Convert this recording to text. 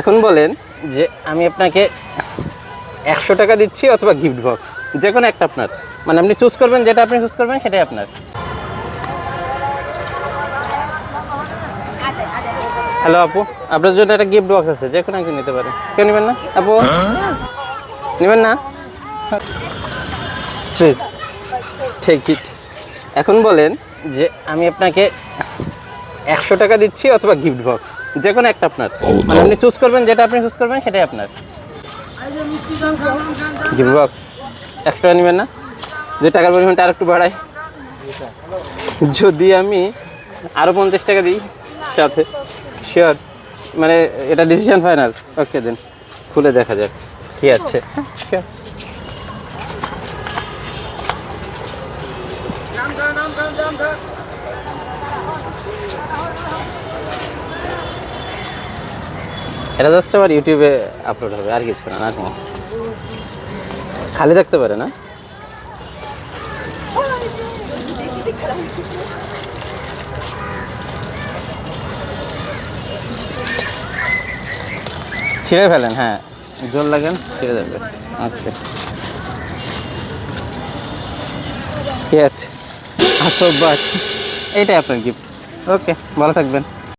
এখন বলেন যে আমি আপনাকে 100 টাকা দিচ্ছি অথবা গিফট বক্স, যে কোনো একটা আপনার, মানে আপনি চুজ করবেন, যেটা আপনি চুজ করবেন সেটাই আপনার। হ্যালো আপু, আপনার জন্য একটা গিফট বক্স আছে, যে কোনো একজন নিতে পারেন। কেউ নেবেন না আপু? নেবেন না? Please take it. এখন বলেন যে আমি আপনাকে 100 টাকা দিচ্ছি অথবা গিফট বক্স, যে কোনো একটা আপনার, মানে আপনি চুজ করবেন, যেটা আপনি চুজ করবেন সেটাই আপনার। গিফট বক্স 100 টাকা নেবেন না? যে টাকার পরিমাণটা আর একটু বাড়াই, যদি আমি আরও 50 টাকা দিই সাথে, শিওর? মানে এটা ডিসিশন ফাইনাল? ওকে দেন, খুলে দেখা যাক কি আছে। Sure. এটা জাস্ট আবার ইউটিউবে আপলোড হবে, আর কিছু না, আর কোনো খালি থাকতে পারে না। ছিঁড়ে ফেলেন, হ্যাঁ জোর লাগেন, ছিঁড়ে যাবে। আচ্ছা ঠিক আছে, এইটাই আপনার গিফট। ওকে, ভালো থাকবেন।